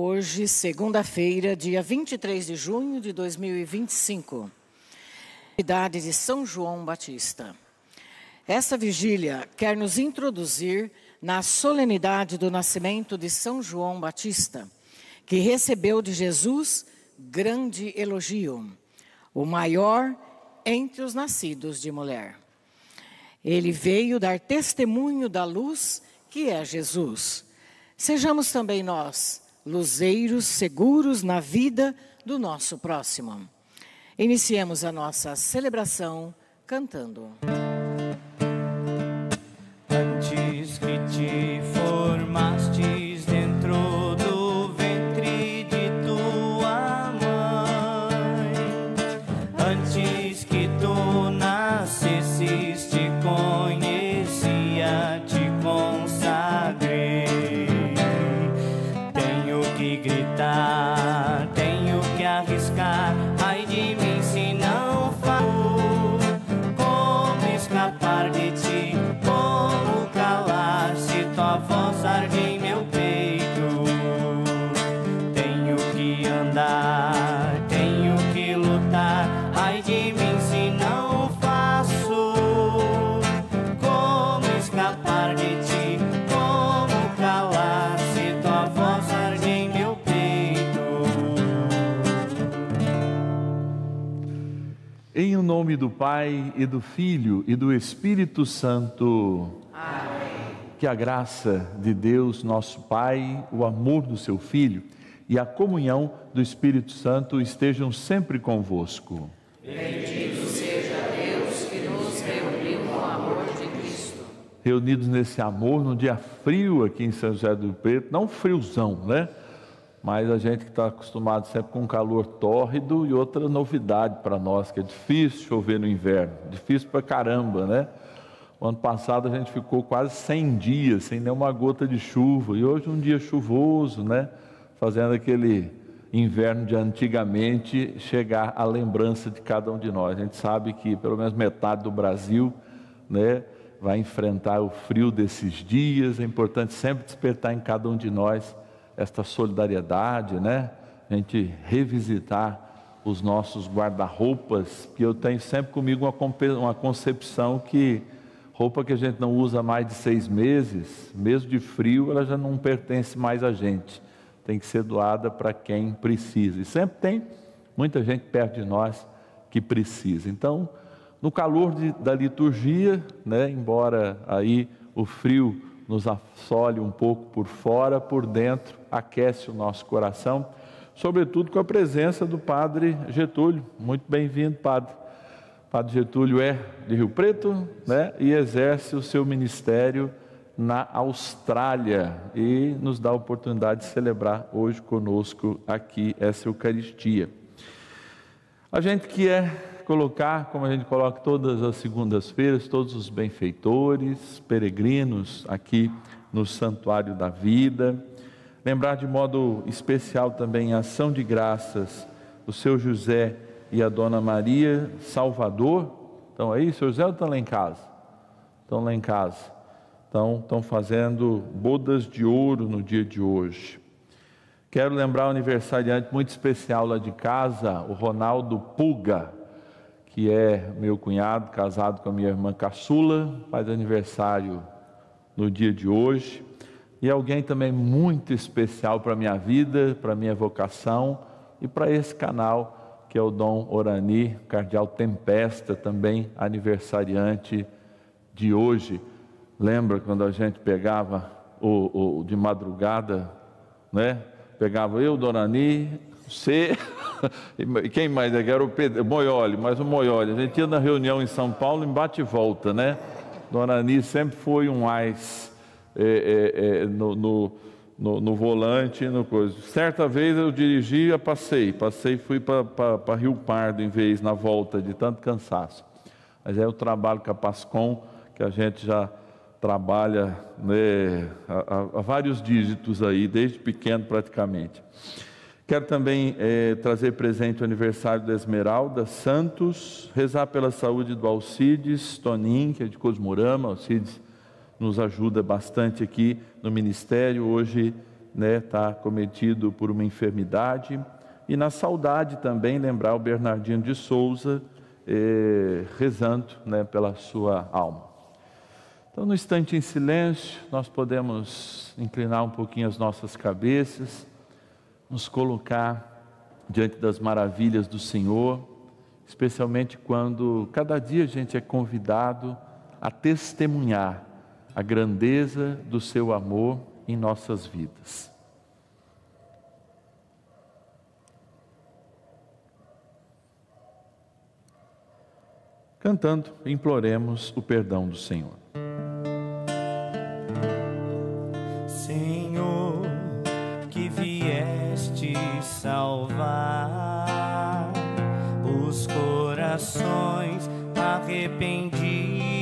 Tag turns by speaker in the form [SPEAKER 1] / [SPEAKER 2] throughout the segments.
[SPEAKER 1] Hoje, segunda-feira, dia 23 de junho de 2025, cidade de São João Batista. Essa vigília quer nos introduzir na solenidade do nascimento de São João Batista, que recebeu de Jesus grande elogio, o maior entre os nascidos de mulher. Ele veio dar testemunho da luz que é Jesus. Sejamos também nós luzeiros seguros na vida do nosso próximo. Iniciemos a nossa celebração cantando.
[SPEAKER 2] Antes que te formastes dentro do ventre de tua mãe, antes que tu nascesses, te conhecia, te consagrei. Tenho que gritar, tenho que arriscar, ai de mim se não faço. Como escapar de ti? Como calar se tua voz arde em meu peito? Tenho que andar, tenho que lutar, ai de mim se não faço. Como escapar de ti? Como calar se tua voz arde em meu peito?
[SPEAKER 3] Em o nome do Pai, e do Filho, e do Espírito Santo.
[SPEAKER 1] Amém.
[SPEAKER 3] Que a graça de Deus, nosso Pai, o amor do seu Filho e a comunhão do Espírito Santo estejam sempre convosco.
[SPEAKER 1] Bendito seja Deus que nos reuniu no amor de Cristo.
[SPEAKER 3] Reunidos nesse amor, num dia frio aqui em São José do Rio Preto, não friozão, né? Mas a gente que está acostumado sempre com um calor tórrido, e outra novidade para nós, que é difícil chover no inverno, difícil pra caramba, né? O ano passado a gente ficou quase 100 dias, sem nenhuma gota de chuva, e hoje um dia chuvoso, né? Fazendo aquele inverno de antigamente chegar à lembrança de cada um de nós. A gente sabe que pelo menos metade do Brasil, né, vai enfrentar o frio desses dias. É importante sempre despertar em cada um de nós esta solidariedade, né? A gente revisitar os nossos guarda-roupas, que eu tenho sempre comigo uma concepção que roupa que a gente não usa mais de 6 meses, mesmo de frio, ela já não pertence mais a gente, tem que ser doada para quem precisa, e sempre tem muita gente perto de nós que precisa. Então, no calor da liturgia, né, embora aí o frio nos assole um pouco por fora, por dentro aquece o nosso coração, sobretudo com a presença do Padre Getúlio. Muito bem-vindo, Padre. Padre Getúlio é de Rio Preto, né, e exerce o seu ministério na Austrália, e nos dá a oportunidade de celebrar hoje conosco aqui essa Eucaristia. A gente quer colocar, como a gente coloca todas as segundas-feiras, todos os benfeitores, peregrinos aqui no Santuário da Vida. Lembrar de modo especial também a ação de graças o seu José e a Dona Maria Salvador. Estão aí, seu José, ou estão lá em casa? Estão lá em casa. Estão fazendo bodas de ouro no dia de hoje. Quero lembrar o aniversariante muito especial lá de casa, o Ronaldo Puga, que é meu cunhado, casado com a minha irmã caçula, faz aniversário no dia de hoje. E alguém também muito especial para a minha vida, para a minha vocação e para esse canal, que é o Dom Orani, cardeal Tempesta, também aniversariante de hoje. Lembra quando a gente pegava de madrugada, né? Pegava eu, Dom Orani, você, e quem mais? Era o Pedro, Moioli, mas o Moioli. A gente ia na reunião em São Paulo, em bate e volta, né? Dom Orani sempre foi um mais no volante, no coisa. Certa vez eu dirigia, passei e fui para Rio Pardo em vez, na volta, de tanto cansaço. Mas é o trabalho com a Pascom, que a gente já trabalha, né, a vários dígitos aí, desde pequeno praticamente. Quero também trazer presente o aniversário da Esmeralda Santos, rezar pela saúde do Alcides Tonin, que é de Cosmorama. Alcides nos ajuda bastante aqui no ministério, hoje né, está cometido por uma enfermidade. E na saudade também lembrar o Bernardino de Souza, rezando, né, pela sua alma. Então, no instante em silêncio, nós podemos inclinar um pouquinho as nossas cabeças, nos colocar diante das maravilhas do Senhor, especialmente quando cada dia a gente é convidado a testemunhar a grandeza do seu amor em nossas vidas. Cantando, imploremos o perdão do Senhor.
[SPEAKER 2] Senhor, que vieste salvar os corações arrependidos,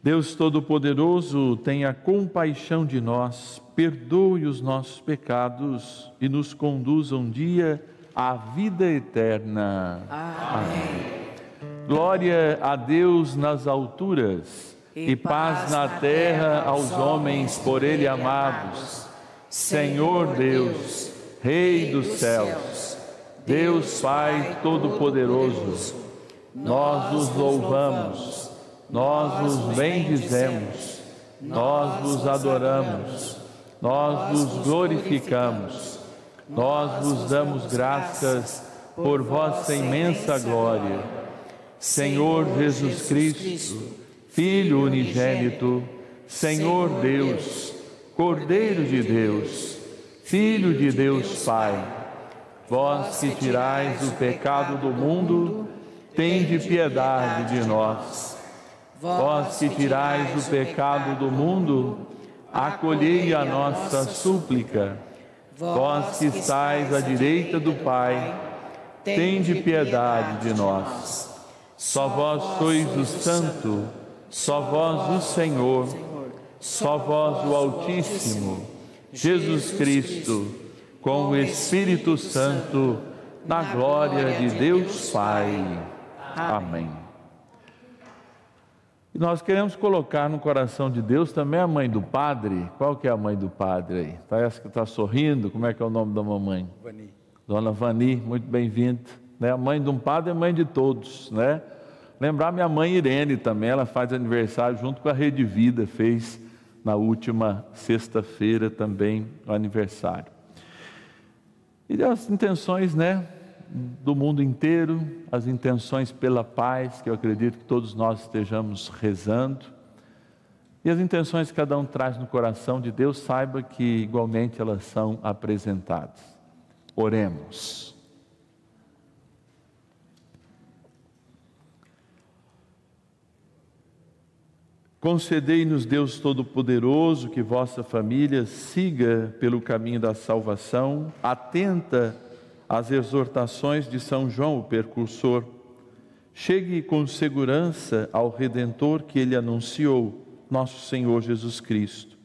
[SPEAKER 3] Deus Todo-Poderoso, tenha compaixão de nós, perdoe os nossos pecados e nos conduza um dia à vida eterna. Amém. Glória a Deus nas alturas e paz na terra aos homens por Ele amados. Senhor Deus, Rei dos céus, Deus Pai Todo-Poderoso, nós os louvamos, nós vos bendizemos, nós vos adoramos, nós vos glorificamos, nós vos damos graças por vossa imensa glória. Senhor Jesus Cristo, Filho unigênito, Senhor Deus, Cordeiro de Deus, Filho de Deus Pai, vós que tirais o pecado do mundo, tende piedade de nós. Vós que tirais o pecado do mundo, acolhei a nossa súplica. Vós que estais à direita do Pai, tende piedade de nós. Só vós sois o Santo, só vós o Senhor, só vós o Altíssimo, Jesus Cristo, com o Espírito Santo, na glória de Deus Pai. Amém. E nós queremos colocar no coração de Deus também a mãe do padre. Qual que é a mãe do padre aí? Essa que está sorrindo, como é que é o nome da mamãe?
[SPEAKER 4] Vani.
[SPEAKER 3] Dona Vani, muito bem-vinda. Né? A mãe de um padre é mãe de todos, né? Lembrar minha mãe Irene também, ela faz aniversário junto com a Rede Vida, fez na última sexta-feira também o aniversário. E as intenções, né, do mundo inteiro, as intenções pela paz, que eu acredito que todos nós estejamos rezando, e as intenções que cada um traz no coração de Deus, saiba que igualmente elas são apresentadas. Oremos. Concedei-nos, Deus Todo-Poderoso, que vossa família siga pelo caminho da salvação, atenta às exortações de São João, o precursor. Chegue com segurança ao Redentor que ele anunciou, nosso Senhor Jesus Cristo.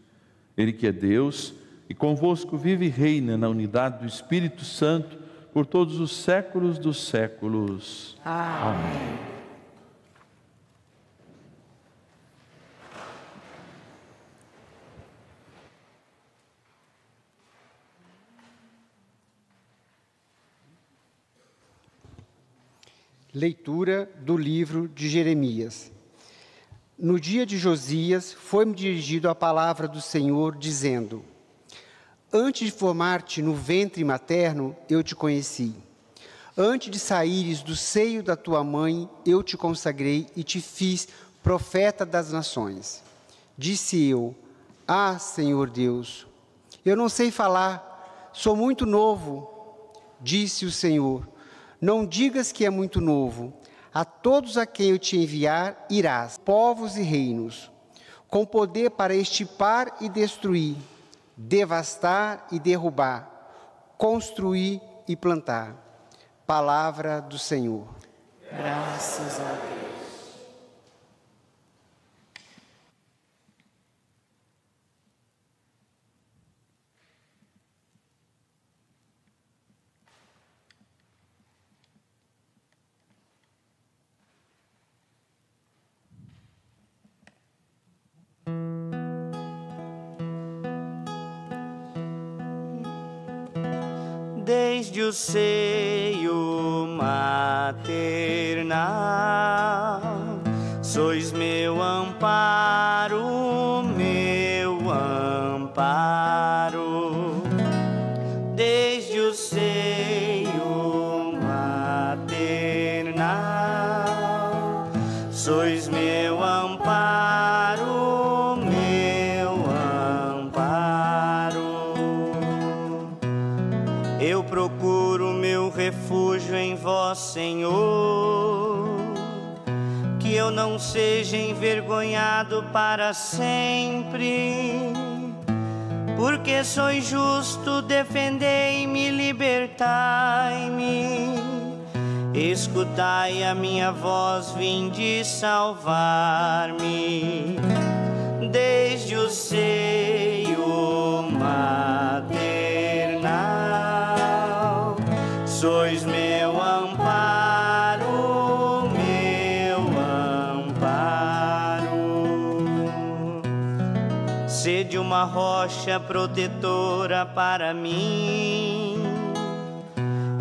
[SPEAKER 3] Ele que é Deus e convosco vive e reina na unidade do Espírito Santo por todos os séculos dos séculos. Amém.
[SPEAKER 4] Leitura do livro de Jeremias. No dia de Josias, foi-me dirigido a palavra do Senhor, dizendo: Antes de formar-te no ventre materno, eu te conheci. Antes de saíres do seio da tua mãe, eu te consagrei e te fiz profeta das nações. Disse eu: Ah, Senhor Deus, eu não sei falar, sou muito novo. Disse o Senhor: Não digas que é muito novo. A todos a quem eu te enviar, irás, povos e reinos, com poder para extirpar e destruir, devastar e derrubar, construir e plantar. Palavra do Senhor.
[SPEAKER 1] Graças a Deus.
[SPEAKER 2] Desde o seio maternal, sois meu amparo, meu amparo. Desde o seio maternal, sois meu amparo, meu amparo. Eu procuro meu refúgio em vós, Senhor, que eu não seja envergonhado para sempre, porque sois justo, defendei-me, libertai-me, escutai a minha voz, vinde salvar-me. Desde o seio maternal, sois meu amparo, meu amparo. Sede uma rocha protetora para mim,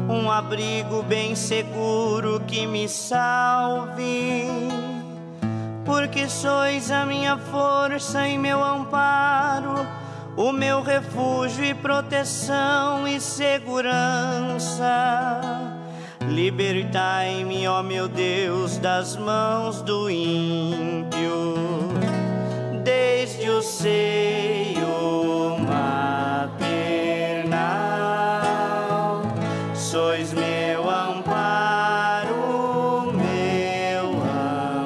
[SPEAKER 2] um abrigo bem seguro que me salve, porque sois a minha força e meu amparo, o meu refúgio e proteção e segurança. Libertai-me, ó meu Deus, das mãos do ímpio. Desde o seio maternal, sois meu amparo, meu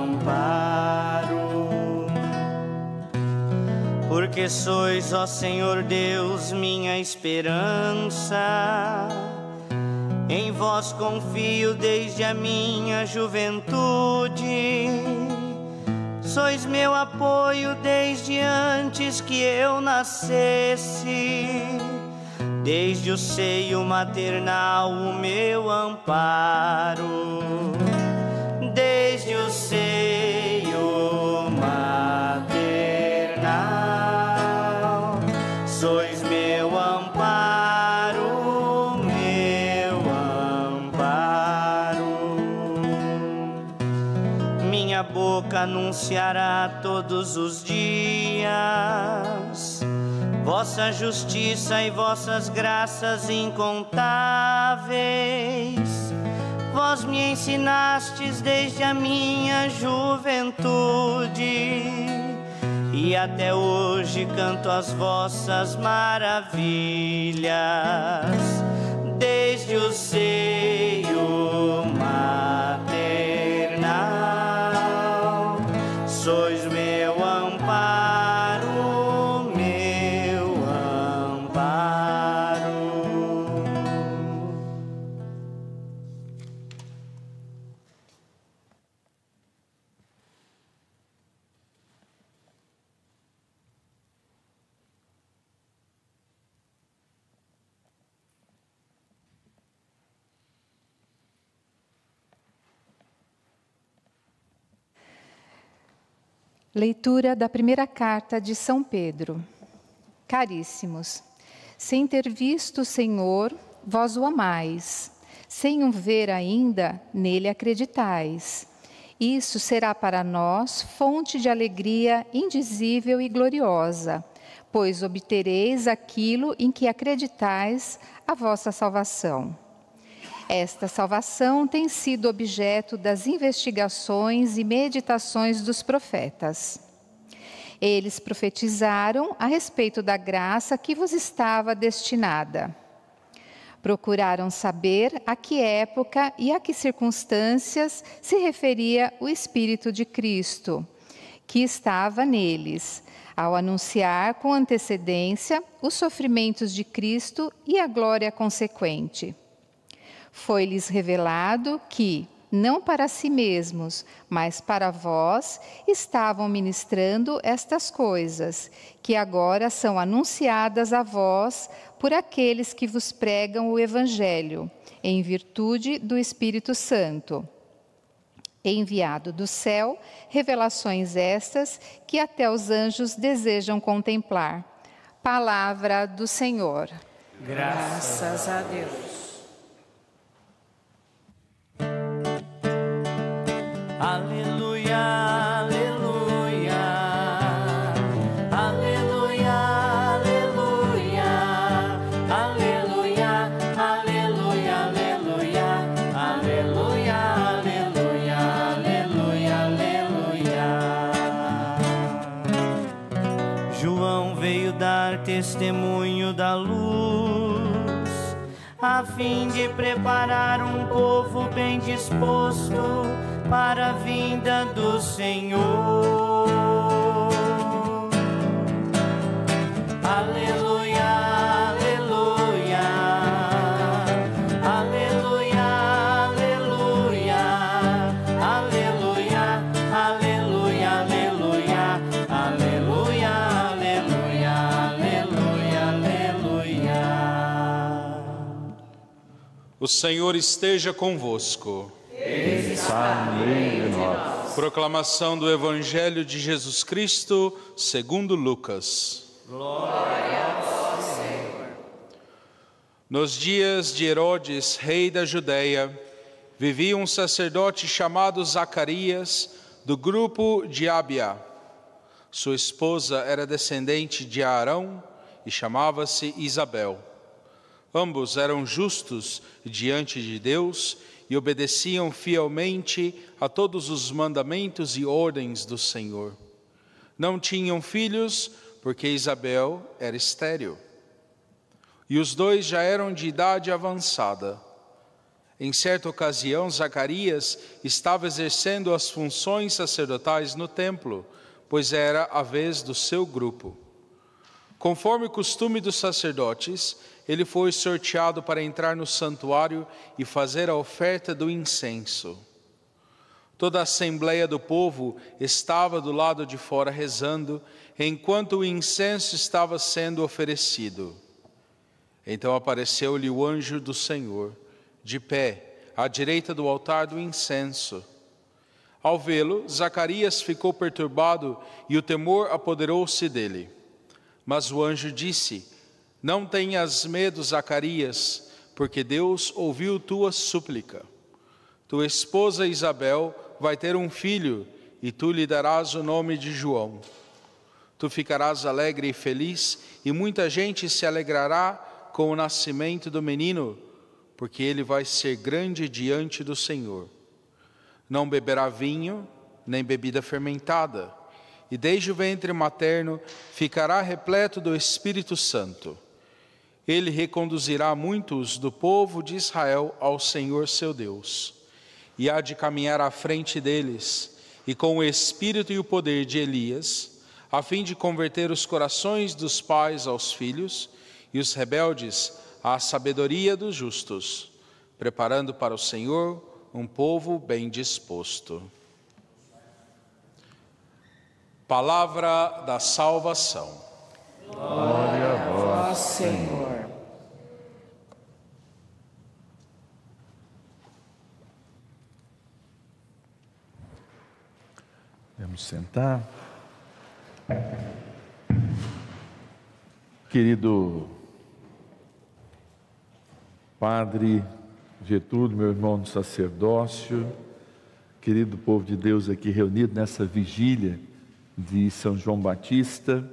[SPEAKER 2] amparo. Porque sois, ó Senhor Deus, minha esperança. Em vós confio desde a minha juventude. Sois meu apoio desde antes que eu nascesse. Desde o seio maternal, o meu amparo. Desde o seio maternal, sois meu amparo, meu amparo. Minha boca anunciará todos os dias vossa justiça e vossas graças incontáveis. vós me ensinastes desde a minha juventude, e até hoje canto as vossas maravilhas. Desde o seio maternal, sois meu amparo, meu amparo.
[SPEAKER 5] Leitura da primeira carta de São Pedro. Caríssimos, sem ter visto o Senhor, vós o amais. Sem o ver ainda, nele acreditais. Isso será para nós fonte de alegria indizível e gloriosa, pois obtereis aquilo em que acreditais, a vossa salvação. Esta salvação tem sido objeto das investigações e meditações dos profetas. Eles profetizaram a respeito da graça que vos estava destinada. Procuraram saber a que época e a que circunstâncias se referia o Espírito de Cristo, que estava neles, ao anunciar com antecedência os sofrimentos de Cristo e a glória consequente. Foi-lhes revelado que, não para si mesmos, mas para vós, estavam ministrando estas coisas, que agora são anunciadas a vós por aqueles que vos pregam o Evangelho, em virtude do Espírito Santo. Enviado do céu, revelações estas que até os anjos desejam contemplar. Palavra do Senhor.
[SPEAKER 1] Graças a Deus.
[SPEAKER 2] Aleluia, aleluia, aleluia, aleluia, aleluia, aleluia, aleluia, aleluia, aleluia, aleluia, aleluia. João veio dar testemunho da luz, a fim de preparar um povo bem disposto para a vinda do Senhor. Aleluia, aleluia, aleluia, aleluia, aleluia, aleluia, aleluia, aleluia, aleluia, aleluia.
[SPEAKER 6] O Senhor esteja convosco.
[SPEAKER 3] Ele está no meio de nós.
[SPEAKER 6] Proclamação do Evangelho de Jesus Cristo, segundo Lucas.
[SPEAKER 2] Glória a vós, Senhor.
[SPEAKER 6] Nos dias de Herodes, rei da Judéia, vivia um sacerdote chamado Zacarias, do grupo de Abiá. Sua esposa era descendente de Arão e chamava-se Isabel. Ambos eram justos diante de Deus e obedeciam fielmente a todos os mandamentos e ordens do Senhor. Não tinham filhos, porque Isabel era estéril. E os dois já eram de idade avançada. Em certa ocasião, Zacarias estava exercendo as funções sacerdotais no templo, pois era a vez do seu grupo. Conforme o costume dos sacerdotes, ele foi sorteado para entrar no santuário e fazer a oferta do incenso. Toda a assembleia do povo estava do lado de fora rezando, enquanto o incenso estava sendo oferecido. Então apareceu-lhe o anjo do Senhor, de pé, à direita do altar do incenso. Ao vê-lo, Zacarias ficou perturbado e o temor apoderou-se dele. Mas o anjo disse: não tenhas medo, Zacarias, porque Deus ouviu tua súplica. Tua esposa Isabel vai ter um filho, e tu lhe darás o nome de João. Tu ficarás alegre e feliz, e muita gente se alegrará com o nascimento do menino, porque ele vai ser grande diante do Senhor. Não beberá vinho, nem bebida fermentada, e desde o ventre materno ficará repleto do Espírito Santo. Ele reconduzirá muitos do povo de Israel ao Senhor seu Deus, e há de caminhar à frente deles, e com o espírito e o poder de Elias, a fim de converter os corações dos pais aos filhos, e os rebeldes à sabedoria dos justos, preparando para o Senhor um povo bem disposto. Palavra da salvação.
[SPEAKER 3] Glória a vós,
[SPEAKER 1] Senhor.
[SPEAKER 3] Vamos sentar. Querido Padre Getúlio, meu irmão do sacerdócio, querido povo de Deus aqui reunido nessa vigília de São João Batista.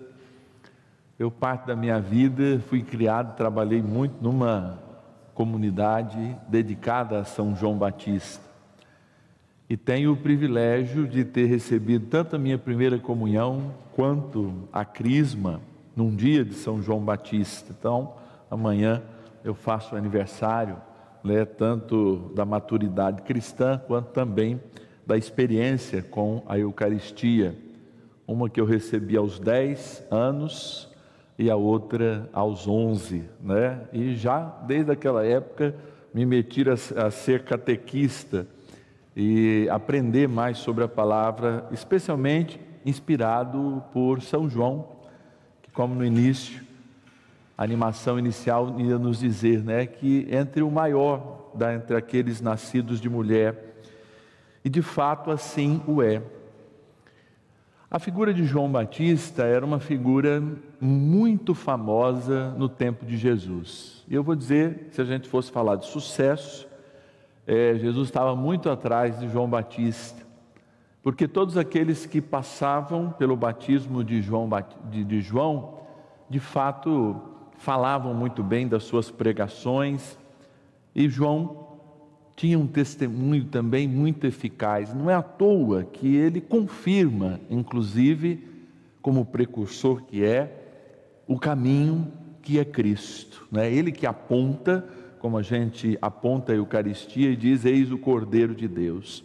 [SPEAKER 3] Eu, parte da minha vida, fui criado, trabalhei muito numa comunidade dedicada a São João Batista. E tenho o privilégio de ter recebido tanto a minha primeira comunhão, quanto a crisma, num dia de São João Batista. Então, amanhã eu faço o aniversário, né, tanto da maturidade cristã, quanto também da experiência com a Eucaristia. Uma que eu recebi aos 10 anos e a outra aos 11, né? E já desde aquela época me meti a ser catequista e aprender mais sobre a palavra, especialmente inspirado por São João, que, como no início, a animação inicial ia nos dizer, né, que entre o maior entre aqueles nascidos de mulher, e de fato assim o é. A figura de João Batista era uma figura muito famosa no tempo de Jesus. E eu vou dizer, se a gente fosse falar de sucesso, Jesus estava muito atrás de João Batista, porque todos aqueles que passavam pelo batismo de João, de fato, falavam muito bem das suas pregações, e João tinha um testemunho também muito eficaz. Não é à toa que ele confirma, inclusive, como precursor que é, o caminho que é Cristo, né? Ele que aponta, como a gente aponta a Eucaristia e diz, eis o Cordeiro de Deus.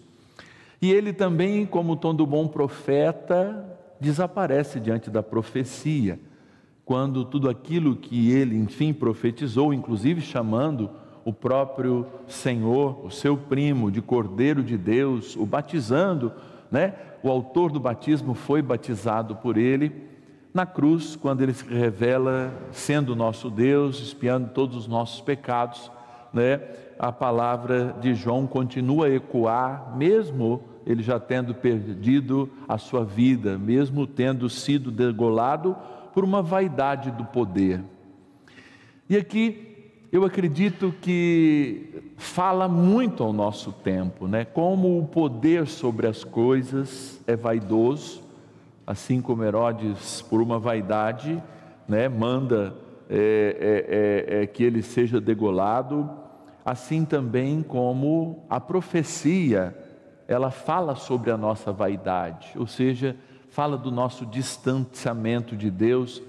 [SPEAKER 3] E ele também, como todo bom profeta, desaparece diante da profecia, quando tudo aquilo que ele, enfim, profetizou, inclusive chamando o próprio Senhor, o seu primo, de Cordeiro de Deus, o batizando, né? O autor do batismo foi batizado por ele na cruz, quando ele se revela sendo nosso Deus, expiando todos os nossos pecados, né? A palavra de João continua a ecoar, mesmo ele já tendo perdido a sua vida, mesmo tendo sido degolado por uma vaidade do poder. E aqui eu acredito que fala muito ao nosso tempo, né? Como o poder sobre as coisas é vaidoso, assim como Herodes, por uma vaidade, né, manda que ele seja degolado, assim também como a profecia, ela fala sobre a nossa vaidade, ou seja, fala do nosso distanciamento de Deus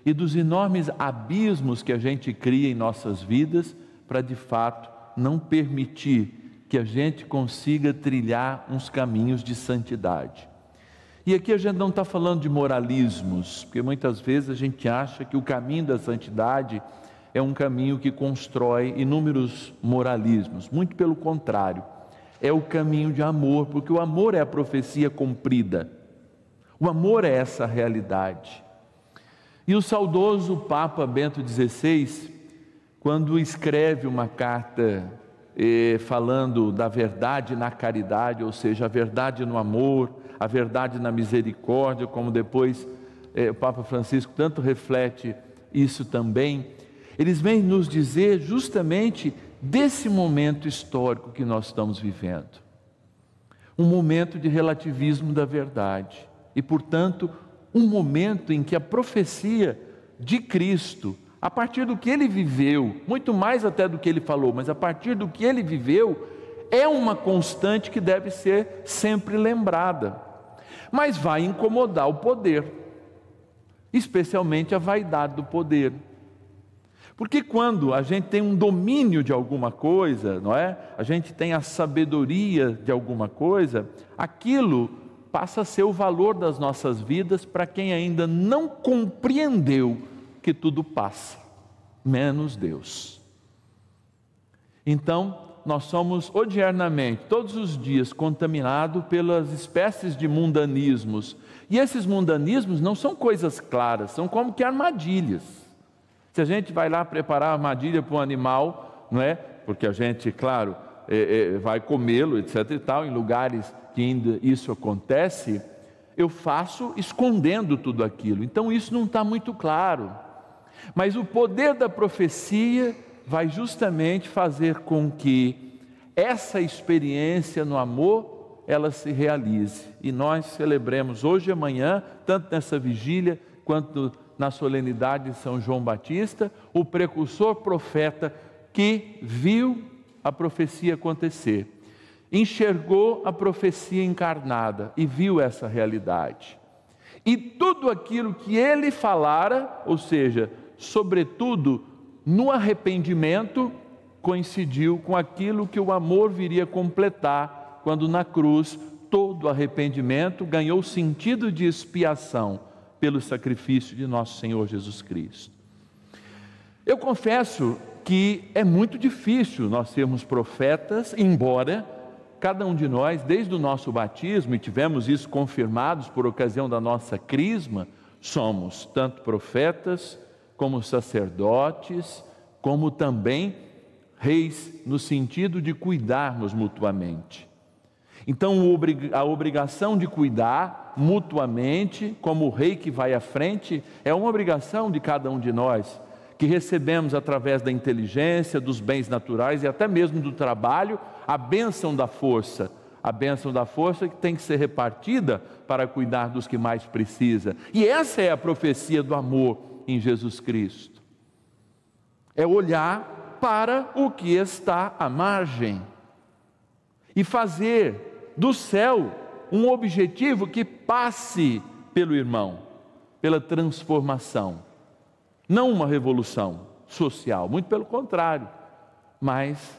[SPEAKER 3] e dos enormes abismos que a gente cria em nossas vidas para, de fato, não permitir que a gente consiga trilhar uns caminhos de santidade. E aqui a gente não está falando de moralismos, porque muitas vezes a gente acha que o caminho da santidade é um caminho que constrói inúmeros moralismos. Muito pelo contrário, é o caminho de amor, porque o amor é a profecia cumprida. O amor é essa realidade. E o saudoso Papa Bento XVI, quando escreve uma carta falando da verdade na caridade, ou seja, a verdade no amor, a verdade na misericórdia, como depois o Papa Francisco tanto reflete isso também, eles vêm nos dizer justamente desse momento histórico que nós estamos vivendo. Um momento de relativismo da verdade e, portanto, um momento em que a profecia de Cristo, a partir do que ele viveu, muito mais até do que ele falou, mas a partir do que ele viveu, é uma constante que deve ser sempre lembrada. Mas vai incomodar o poder, especialmente a vaidade do poder. Porque quando a gente tem um domínio de alguma coisa, não é? A gente tem a sabedoria de alguma coisa, aquilo passa a ser o valor das nossas vidas para quem ainda não compreendeu que tudo passa, menos Deus. Então, nós somos odiernamente, todos os dias, contaminados pelas espécies de mundanismos. E esses mundanismos não são coisas claras, são como que armadilhas. Se a gente vai lá preparar armadilha para um animal, não é? Porque a gente, claro, vai comê-lo, etc. e tal, em lugares que ainda isso acontece, eu faço escondendo tudo aquilo. Então isso não está muito claro. Mas o poder da profecia vai justamente fazer com que essa experiência no amor, ela se realize. E nós celebremos hoje e amanhã, tanto nessa vigília, quanto na solenidade de São João Batista, o precursor profeta que viu a profecia acontecer, enxergou a profecia encarnada e viu essa realidade. E tudo aquilo que ele falara, ou seja, sobretudo no arrependimento, coincidiu com aquilo que o amor viria completar, quando na cruz todo arrependimento ganhou sentido de expiação pelo sacrifício de nosso Senhor Jesus Cristo. Eu confesso que é muito difícil nós sermos profetas, embora cada um de nós, desde o nosso batismo, e tivemos isso confirmados por ocasião da nossa crisma, somos tanto profetas, como sacerdotes, como também reis, no sentido de cuidarmos mutuamente. Então, a obrigação de cuidar mutuamente, como o rei que vai à frente, é uma obrigação de cada um de nós, que recebemos através da inteligência, dos bens naturais e até mesmo do trabalho, a bênção da força. A bênção da força que tem que ser repartida para cuidar dos que mais precisam. E essa é a profecia do amor em Jesus Cristo. É olhar para o que está à margem e fazer do céu um objetivo que passe pelo irmão, pela transformação. Não uma revolução social, muito pelo contrário, mas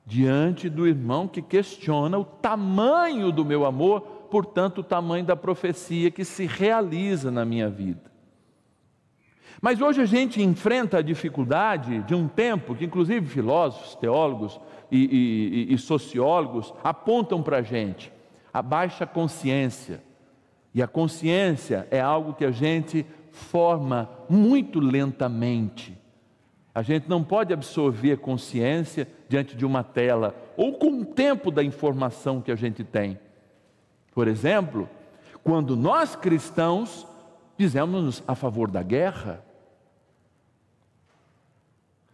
[SPEAKER 3] diante do irmão que questiona o tamanho do meu amor, portanto o tamanho da profecia que se realiza na minha vida. Mas hoje a gente enfrenta a dificuldade de um tempo que inclusive filósofos, teólogos e sociólogos apontam para a gente, a baixa consciência. E a consciência é algo que a gente forma muito lentamente. A gente não pode absorver a consciência diante de uma tela ou com o tempo da informação que a gente tem. Por exemplo, quando nós cristãos dizemos a favor da guerra,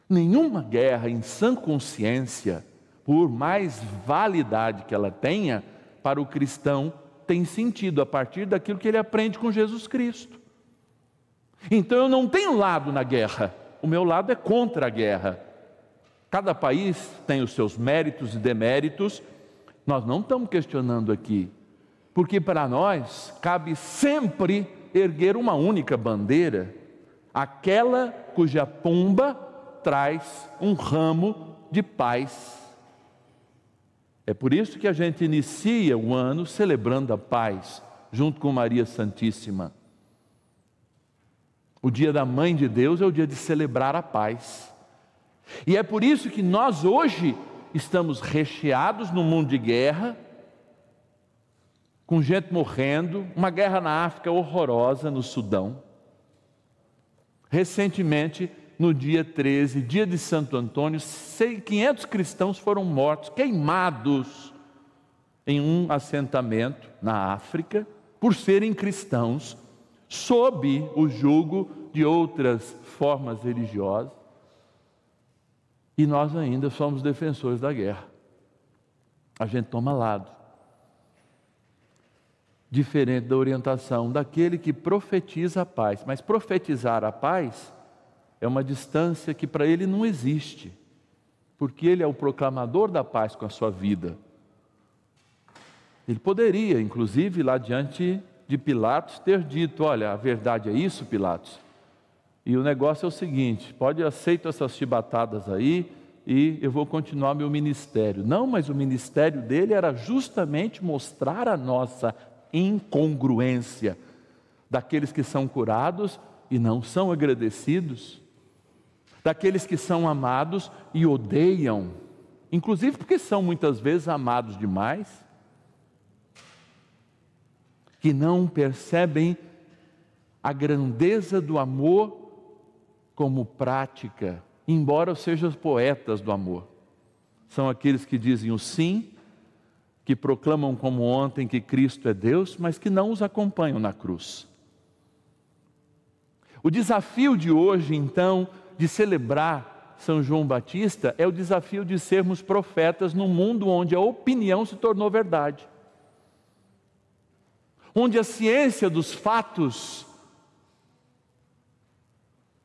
[SPEAKER 3] nenhuma guerra em sã consciência, por mais validade que ela tenha, para o cristão tem sentido a partir daquilo que ele aprende com Jesus Cristo. Então eu não tenho lado na guerra, o meu lado é contra a guerra. Cada país tem os seus méritos e deméritos, nós não estamos questionando aqui, porque para nós cabe sempre erguer uma única bandeira, aquela cuja pomba traz um ramo de paz. É por isso que a gente inicia o ano celebrando a paz, junto com Maria Santíssima. O dia da Mãe de Deus é o dia de celebrar a paz. E é por isso que nós hoje estamos recheados num mundo de guerra, com gente morrendo, uma guerra na África horrorosa, no Sudão. Recentemente, no dia 13, dia de Santo Antônio, 500 cristãos foram mortos, queimados em um assentamento na África, por serem cristãos, sob o jugo de outras formas religiosas. E nós ainda somos defensores da guerra. A gente toma lado. Diferente da orientação daquele que profetiza a paz. Mas profetizar a paz é uma distância que para ele não existe, porque ele é o proclamador da paz com a sua vida. Ele poderia, inclusive, lá diante de Pilatos, ter dito: olha, a verdade é isso, Pilatos, e o negócio é o seguinte, pode aceitar essas chibatadas aí, e eu vou continuar meu ministério. Não, mas o ministério dele era justamente mostrar a nossa incongruência daqueles que são curados e não são agradecidos, daqueles que são amados e odeiam, inclusive porque são muitas vezes amados demais, que não percebem a grandeza do amor como prática, embora sejam poetas do amor. São aqueles que dizem o sim, que proclamam como ontem que Cristo é Deus, mas que não os acompanham na cruz. O desafio de hoje, então, de celebrar São João Batista, é o desafio de sermos profetas num mundo onde a opinião se tornou verdade, onde a ciência dos fatos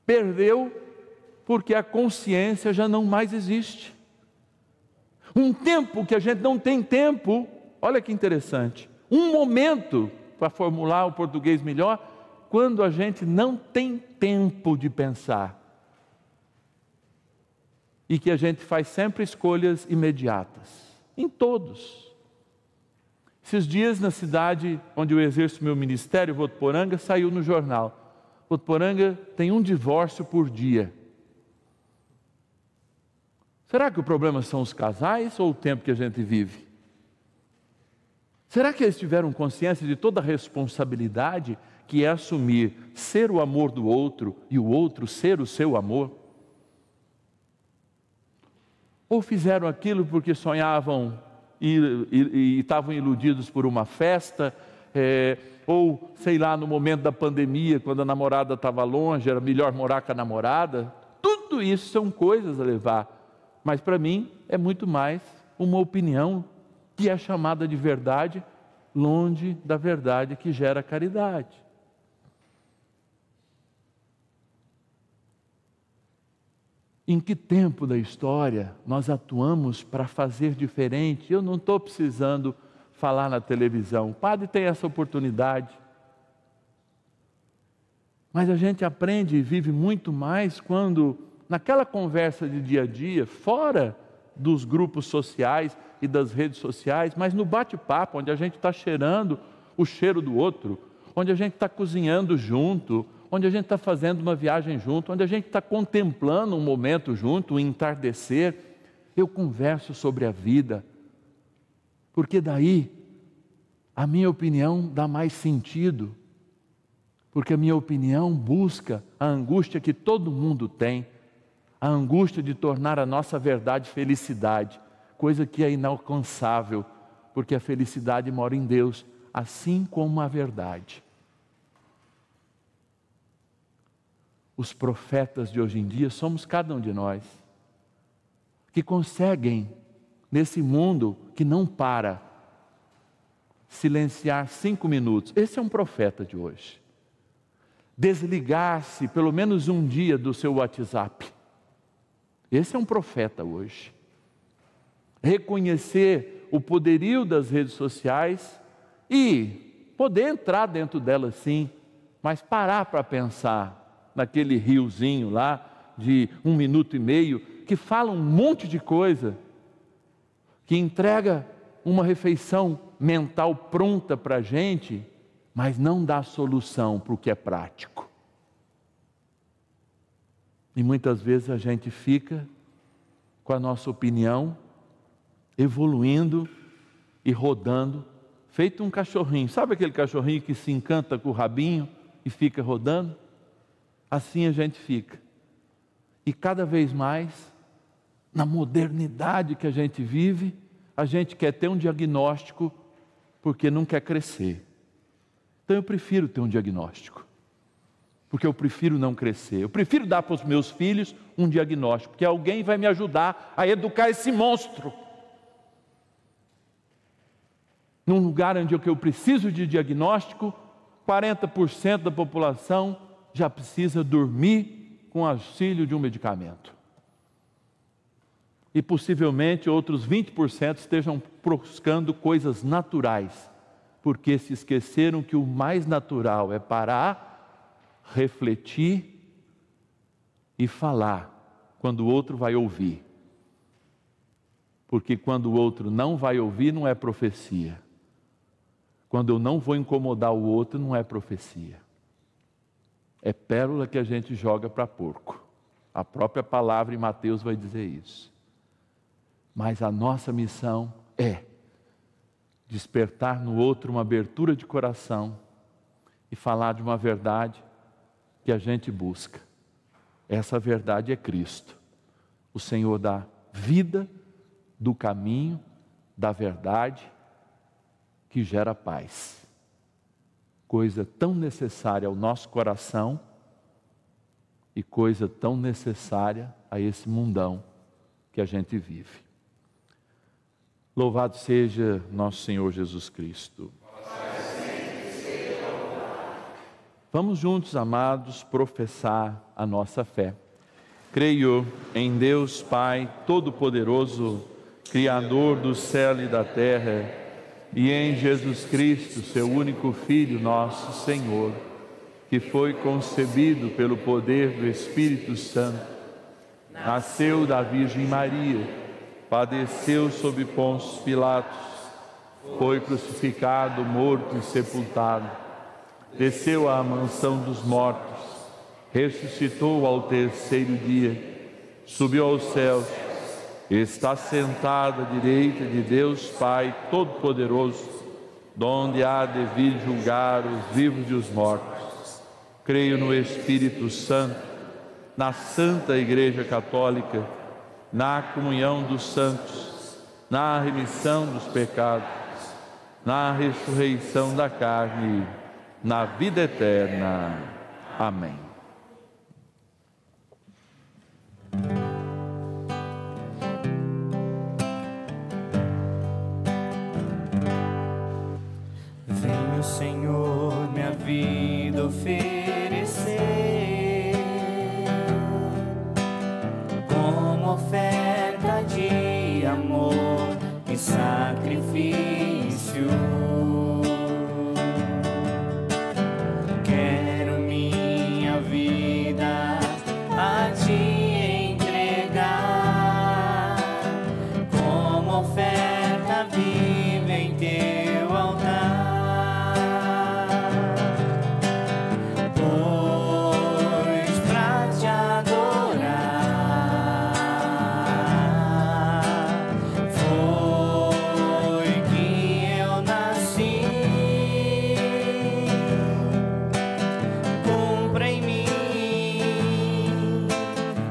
[SPEAKER 3] perdeu, porque a consciência já não mais existe. Um tempo que a gente não tem tempo, olha que interessante, um momento, para formular o português melhor, quando a gente não tem tempo de pensar, e que a gente faz sempre escolhas imediatas, em todos. Esses dias na cidade onde eu exerço meu ministério, Votuporanga, saiu no jornal: Votuporanga tem um divórcio por dia. Será que o problema são os casais ou o tempo que a gente vive? Será que eles tiveram consciência de toda a responsabilidade que é assumir ser o amor do outro e o outro ser o seu amor? Ou fizeram aquilo porque sonhavam e estavam iludidos por uma festa, ou sei lá, no momento da pandemia, quando a namorada estava longe, era melhor morar com a namorada? Tudo isso são coisas a levar. Mas para mim é muito mais uma opinião que é chamada de verdade, longe da verdade que gera caridade. Em que tempo da história nós atuamos para fazer diferente? Eu não estou precisando falar na televisão, o padre tem essa oportunidade. Mas a gente aprende e vive muito mais quando, naquela conversa de dia a dia, fora dos grupos sociais e das redes sociais, mas no bate-papo, onde a gente está cheirando o cheiro do outro, onde a gente está cozinhando junto, onde a gente está fazendo uma viagem junto, onde a gente está contemplando um momento junto, um entardecer, eu converso sobre a vida, porque daí a minha opinião dá mais sentido, porque a minha opinião busca a angústia que todo mundo tem, a angústia de tornar a nossa verdade felicidade, coisa que é inalcançável, porque a felicidade mora em Deus, assim como a verdade. Os profetas de hoje em dia somos cada um de nós, que conseguem, nesse mundo que não para, silenciar 5 minutos. Esse é um profeta de hoje. Desligar-se pelo menos um dia do seu WhatsApp. Esse é um profeta hoje. Reconhecer o poderio das redes sociais e poder entrar dentro delas sim, mas parar para pensar naquele riozinho lá de 1 minuto e meio, que fala um monte de coisa, que entrega uma refeição mental pronta para a gente, mas não dá solução para o que é prático. E muitas vezes a gente fica com a nossa opinião evoluindo e rodando, feito um cachorrinho. Sabe aquele cachorrinho que se encanta com o rabinho e fica rodando? Assim a gente fica. E cada vez mais, na modernidade que a gente vive, a gente quer ter um diagnóstico porque não quer crescer. Então eu prefiro ter um diagnóstico, porque eu prefiro não crescer. Eu prefiro dar para os meus filhos um diagnóstico, porque alguém vai me ajudar a educar esse monstro. Num lugar onde eu preciso de diagnóstico, 40% da população já precisa dormir com auxílio de um medicamento. E possivelmente outros 20% estejam buscando coisas naturais, porque se esqueceram que o mais natural é parar, refletir e falar quando o outro vai ouvir. Porque quando o outro não vai ouvir, não é profecia. Quando eu não vou incomodar o outro, não é profecia. É pérola que a gente joga para porco. A própria palavra em Mateus vai dizer isso. Mas a nossa missão é despertar no outro uma abertura de coração e falar de uma verdade que a gente busca. Essa verdade é Cristo, o Senhor da vida, do caminho, da verdade, que gera paz. Coisa tão necessária ao nosso coração e coisa tão necessária a esse mundão que a gente vive. Louvado seja nosso Senhor Jesus Cristo. Vamos juntos, amados, professar a nossa fé. Creio em Deus Pai Todo-Poderoso, Criador do céu e da terra, e em Jesus Cristo, seu único Filho, nosso Senhor, que foi concebido pelo poder do Espírito Santo, nasceu da Virgem Maria, padeceu sob Pôncio Pilatos, foi crucificado, morto e sepultado, desceu à mansão dos mortos, ressuscitou ao terceiro dia, subiu aos céus, está sentado à direita de Deus Pai Todo-Poderoso, donde há de vir julgar os vivos e os mortos. Creio no Espírito Santo, na Santa Igreja Católica, na comunhão dos santos, na remissão dos pecados, na ressurreição da carne, na vida eterna. Amém.
[SPEAKER 2] Venho, Senhor, minha vida oferecer como oferta de amor e sacrifício. Quero minha vida a te entregar como oferta viva em teu altar. Pois pra te adorar foi que eu nasci. Cumpra em mim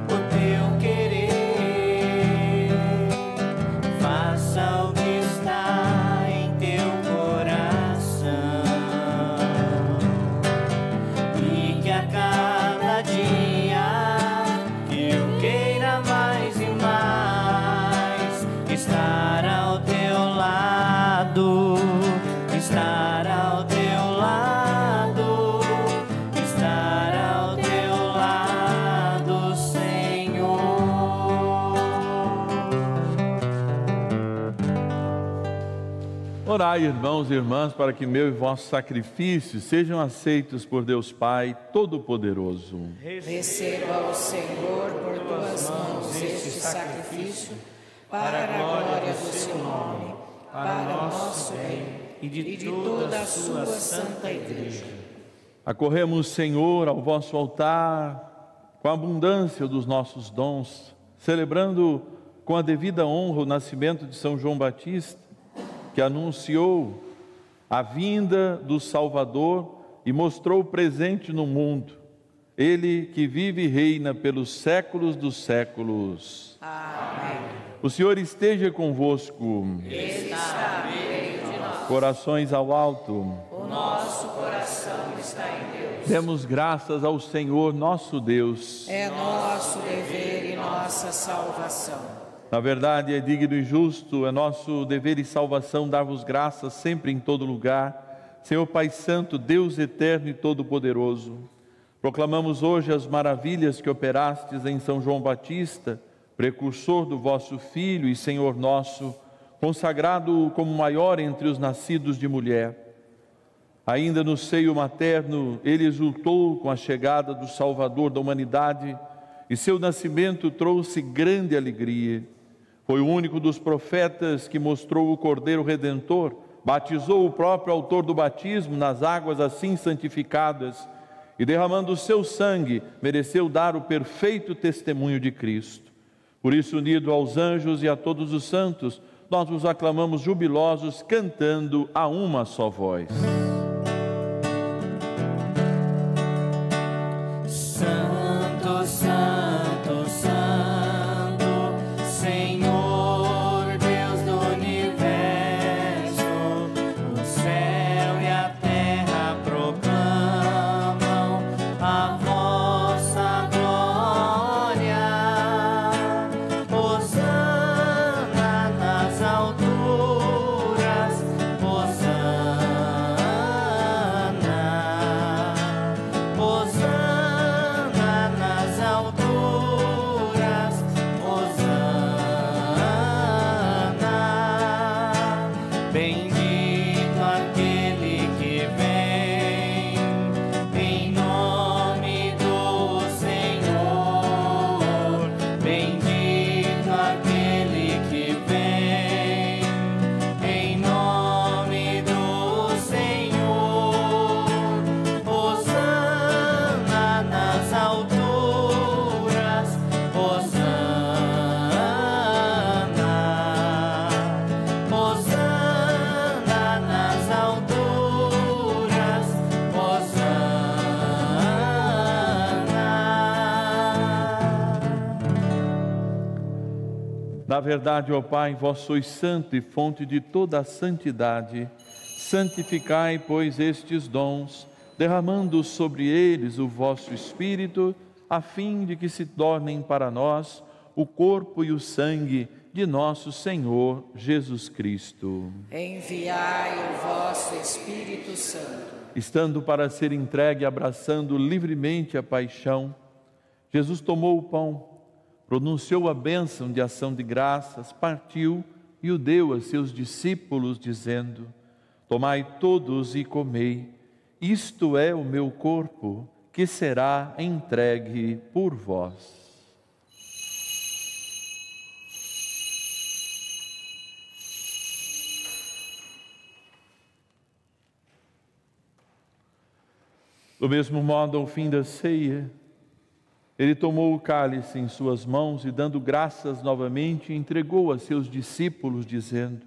[SPEAKER 2] o teu querer, faça o que está em teu coração, e que a cada dia que eu queira mais e mais estar ao teu lado, estar ao teu lado, estar ao teu lado, Senhor.
[SPEAKER 3] Orai, irmãos e irmãs, para que meu e vosso sacrifícios sejam aceitos por Deus Pai Todo-Poderoso.
[SPEAKER 1] Receba o Senhor por tuas mãos este sacrifício, para a glória do seu nome, para o nosso bem e de toda a sua santa igreja.
[SPEAKER 3] Acorremos, Senhor, ao vosso altar com a abundância dos nossos dons, celebrando com a devida honra o nascimento de São João Batista, que anunciou a vinda do Salvador e mostrou presente no mundo. Ele que vive e reina pelos séculos dos séculos.
[SPEAKER 1] Amém.
[SPEAKER 3] O Senhor esteja convosco.
[SPEAKER 1] Está no meio de nós.
[SPEAKER 3] Corações ao alto.
[SPEAKER 1] O nosso coração está em Deus.
[SPEAKER 3] Demos graças ao Senhor nosso Deus.
[SPEAKER 1] É nosso dever e nossa salvação.
[SPEAKER 3] Na verdade, é digno e justo, é nosso dever e salvação dar-vos graças sempre em todo lugar, Senhor Pai Santo, Deus eterno e todo-poderoso. Proclamamos hoje as maravilhas que operastes em São João Batista, precursor do vosso Filho e Senhor nosso, consagrado como maior entre os nascidos de mulher. Ainda no seio materno, ele exultou com a chegada do Salvador da humanidade e seu nascimento trouxe grande alegria. Foi o único dos profetas que mostrou o Cordeiro Redentor, batizou o próprio autor do batismo nas águas assim santificadas e, derramando o seu sangue, mereceu dar o perfeito testemunho de Cristo. Por isso, unido aos anjos e a todos os santos, nós os aclamamos jubilosos, cantando a uma só voz.
[SPEAKER 2] Santo, Santo, Santo, Senhor Deus do universo, o céu e a terra proclamam a vossa glória. Hosana nas alturas, Hosana, Hosana nas alturas, Hosana. Bendito aquele que vem em nome do Senhor. Bendito aquele que vem em nome do Senhor. Hosana nas alturas, Hosana, Hosana nas alturas, Hosana.
[SPEAKER 3] Na verdade, ó Pai, vós sois santo e fonte de toda a santidade. Santificai, pois, estes dons, derramando sobre eles o vosso Espírito, a fim de que se tornem para nós o corpo e o sangue de nosso Senhor Jesus Cristo.
[SPEAKER 1] Enviai o vosso Espírito Santo.
[SPEAKER 3] Estando para ser entregue, abraçando livremente a paixão, Jesus tomou o pão, pronunciou a bênção de ação de graças, partiu e o deu a seus discípulos, dizendo: tomai todos e comei, isto é o meu corpo, que será entregue por vós. Do mesmo modo, ao fim da ceia, ele tomou o cálice em suas mãos e, dando graças novamente, entregou a seus discípulos, dizendo: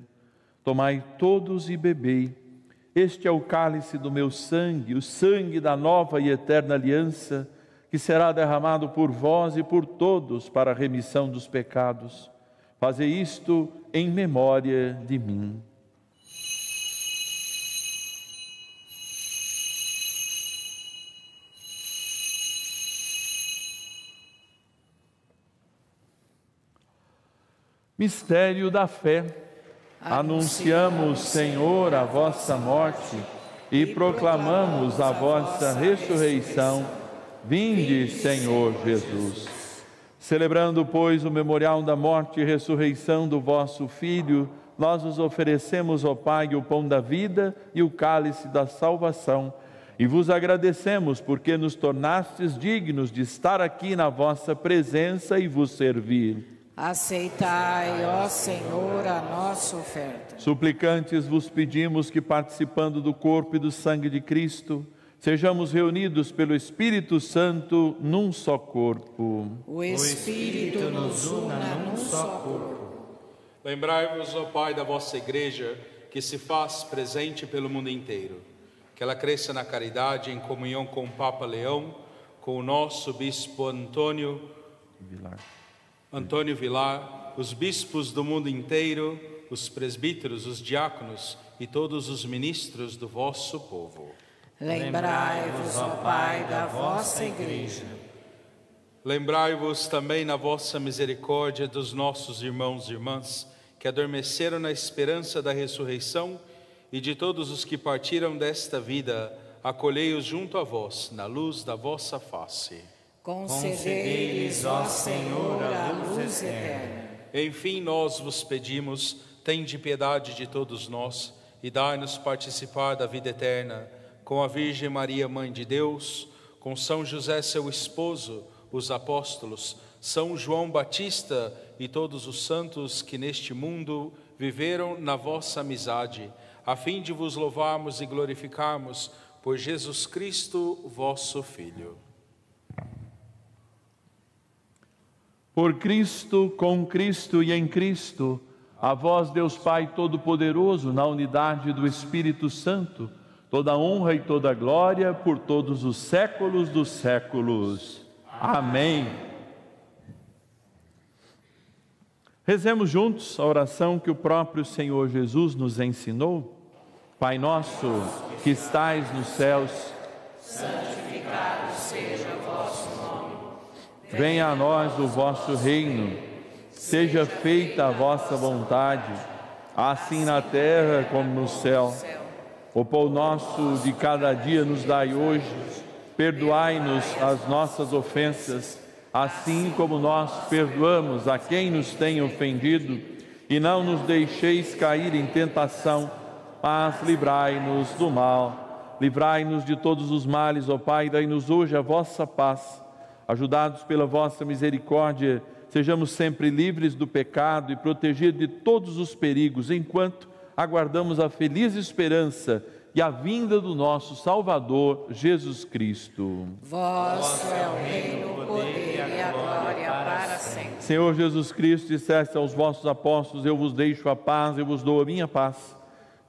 [SPEAKER 3] tomai todos e bebei, este é o cálice do meu sangue, o sangue da nova e eterna aliança, que será derramado por vós e por todos para a remissão dos pecados. Fazei isto em memória de mim. Mistério da fé. Anunciamos, Senhor, a vossa morte e proclamamos a vossa ressurreição. Vinde, Senhor Jesus. Celebrando, pois, o memorial da morte e ressurreição do vosso Filho, nós vos oferecemos, ó Pai, o pão da vida e o cálice da salvação. E vos agradecemos porque nos tornastes dignos de estar aqui na vossa presença e vos servir.
[SPEAKER 1] Aceitai, ó Senhor, a nossa oferta.
[SPEAKER 3] Suplicantes vos pedimos que, participando do corpo e do sangue de Cristo, sejamos reunidos pelo Espírito Santo num só corpo.
[SPEAKER 1] O Espírito nos una num só corpo.
[SPEAKER 6] Lembrai-vos, ó Pai, da vossa Igreja, que se faz presente pelo mundo inteiro. Que ela cresça na caridade, em comunhão com o Papa Leão, com o nosso Bispo Antônio Vilar, os bispos do mundo inteiro, os presbíteros, os diáconos e todos os ministros do vosso povo.
[SPEAKER 1] Lembrai-vos, ó Pai, da vossa Igreja.
[SPEAKER 6] Lembrai-vos também na vossa misericórdia dos nossos irmãos e irmãs que adormeceram na esperança da ressurreição e de todos os que partiram desta vida acolhei-os junto a vós, na luz da vossa face.
[SPEAKER 1] Concedei-lhes, ó Senhor, a luz eterna.
[SPEAKER 6] Enfim, nós vos pedimos, tende piedade de todos nós e dai-nos participar da vida eterna, com a Virgem Maria, Mãe de Deus, com São José, seu esposo, os apóstolos, São João Batista e todos os santos que neste mundo viveram na vossa amizade, a fim de vos louvarmos e glorificarmos por Jesus Cristo, vosso Filho.
[SPEAKER 3] Por Cristo, com Cristo e em Cristo, a vós, Deus Pai Todo-Poderoso, na unidade do Espírito Santo, toda honra e toda glória por todos os séculos dos séculos. Amém. Rezemos juntos a oração que o próprio Senhor Jesus nos ensinou. Pai nosso, que estais nos céus,
[SPEAKER 1] Santificado seja o vosso nome.
[SPEAKER 3] venha a nós o vosso reino, seja feita a vossa vontade, assim na terra como no céu. O pão nosso de cada dia nos dai hoje, perdoai-nos as nossas ofensas, assim como nós perdoamos a quem nos tem ofendido, e não nos deixeis cair em tentação, mas livrai-nos do mal. Livrai-nos de todos os males, ó Pai, dai-nos hoje a vossa paz. Ajudados pela vossa misericórdia, sejamos sempre livres do pecado e protegidos de todos os perigos, enquanto aguardamos a feliz esperança e a vinda do nosso Salvador, Jesus Cristo.
[SPEAKER 1] Vosso é o reino, o poder e a glória para sempre.
[SPEAKER 3] Senhor Jesus Cristo, disseste aos vossos apóstolos: eu vos deixo a paz, eu vos dou a minha paz.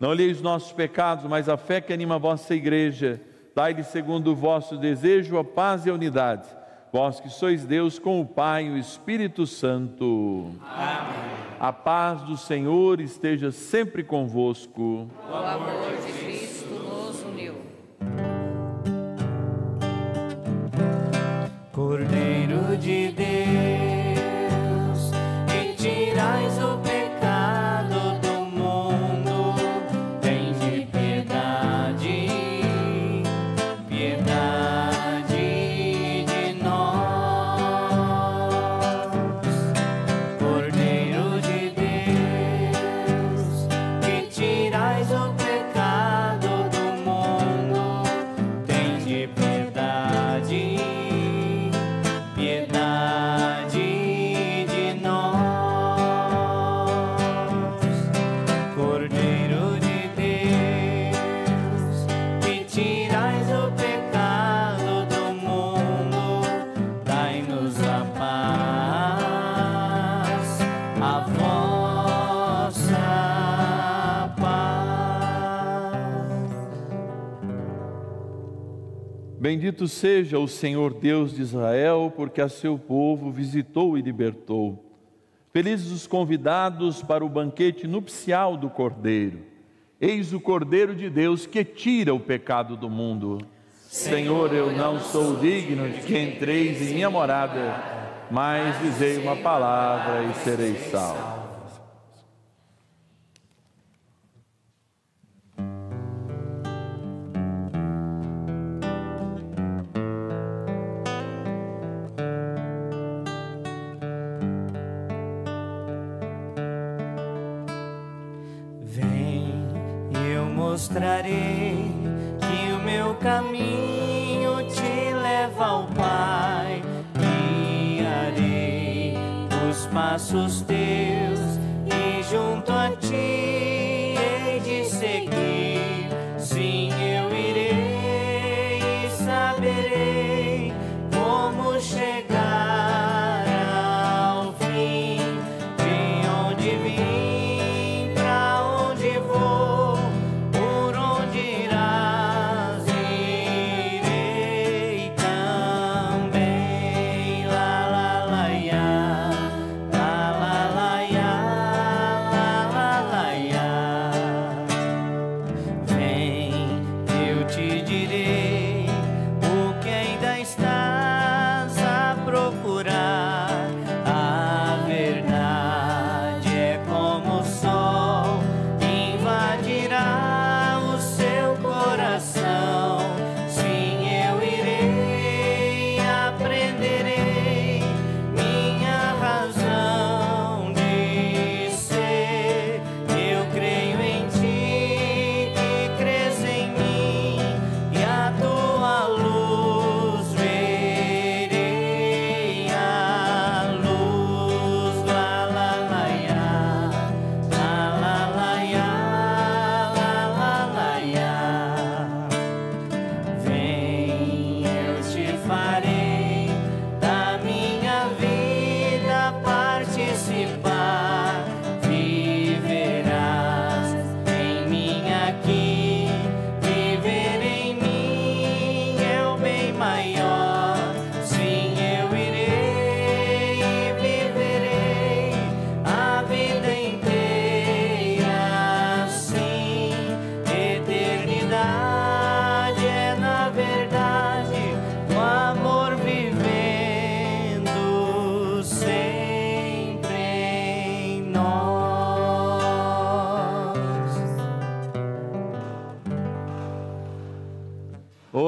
[SPEAKER 3] Não olheis os nossos pecados, mas a fé que anima a vossa igreja. Dai-lhe, segundo o vosso desejo, a paz e a unidade. Vós que sois Deus com o Pai e o Espírito Santo.
[SPEAKER 1] Amém.
[SPEAKER 3] A paz do Senhor esteja sempre convosco.
[SPEAKER 1] O amor de Cristo nos uniu.
[SPEAKER 2] Cordeiro de Deus, que tirais o pecado do mundo, tende piedade, piedade de nós. Cordeiro de Deus, que tirais o pecado do mundo, tende piedade, piedade de nós. Cordeiro de Deus, que tirais o pecado do mundo, dai-nos a paz, a vossa paz.
[SPEAKER 3] Bendito seja o Senhor Deus de Israel, porque a seu povo visitou e libertou. Felizes os convidados para o banquete nupcial do Cordeiro. Eis o Cordeiro de Deus que tira o pecado do mundo. Senhor, eu não sou digno de que entreis em minha morada, mas dizei uma palavra e sereis salvos.
[SPEAKER 2] Vem, eu mostrarei que o meu caminho te leva ao Pai. Guiarei os passos teus e junto a ti hei de seguir. Sim, eu irei e saberei como chegar ao fim. De onde vim, pra onde vou, por onde irás, irei também. La la la ya, la la la ya, la la la ya. Vem, eu te direi o que ainda estás a procurar. A verdade é como o sol, invadirá o seu coração.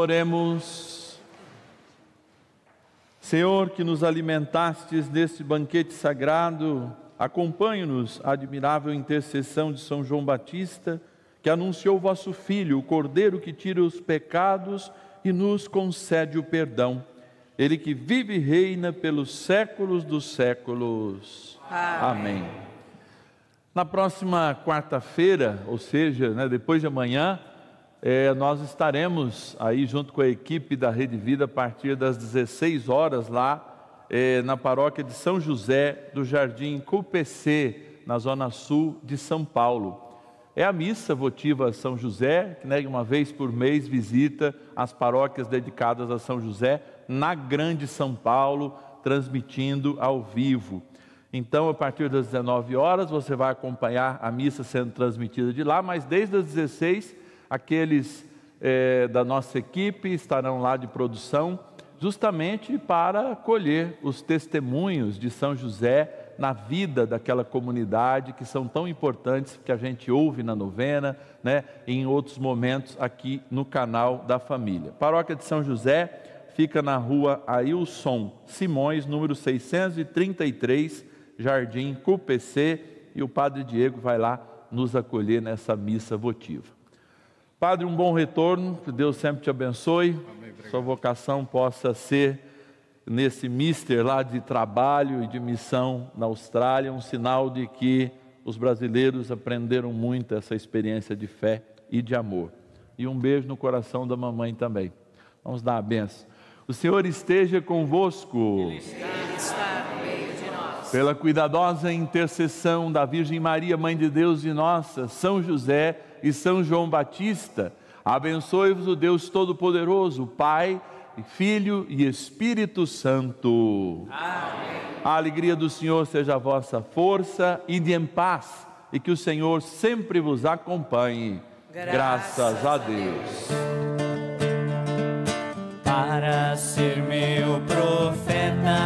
[SPEAKER 3] Oremos. Senhor, que nos alimentastes neste banquete sagrado, acompanhe-nos a admirável intercessão de São João Batista, que anunciou o vosso Filho, o Cordeiro que tira os pecados e nos concede o perdão. Ele que vive e reina pelos séculos dos séculos. Amém. Na próxima quarta-feira, ou seja, depois de amanhã, nós estaremos aí junto com a equipe da Rede Vida a partir das 16 horas lá na paróquia de São José do Jardim Cupecê, na zona sul de São Paulo. É a missa votiva a São José, que uma vez por mês visita as paróquias dedicadas a São José na Grande São Paulo, transmitindo ao vivo. Então, a partir das 19 horas, você vai acompanhar a missa sendo transmitida de lá, mas desde as 16, aqueles da nossa equipe estarão lá de produção, justamente para colher os testemunhos de São José na vida daquela comunidade, que são tão importantes, que a gente ouve na novena, e em outros momentos aqui no canal da família. Paróquia de São José fica na rua Ailson Simões, número 633, Jardim Cupecê, e o Padre Diego vai lá nos acolher nessa missa votiva. Padre, um bom retorno, que Deus sempre te abençoe. Amém, sua vocação possa ser, nesse mister lá de trabalho e de missão na Austrália, um sinal de que os brasileiros aprenderam muito essa experiência de fé e de amor. E um beijo no coração da mamãe também. Vamos dar a benção. O Senhor esteja convosco.
[SPEAKER 1] Ele está no meio de nós.
[SPEAKER 3] Pela cuidadosa intercessão da Virgem Maria, Mãe de Deus e nossa, São José e São João Batista, abençoe-vos o Deus Todo-Poderoso, Pai, Filho e Espírito Santo.
[SPEAKER 1] Amém.
[SPEAKER 3] A alegria do Senhor seja a vossa força, ide em paz, e que o Senhor sempre vos acompanhe. Graças a Deus.
[SPEAKER 2] Para ser meu profeta,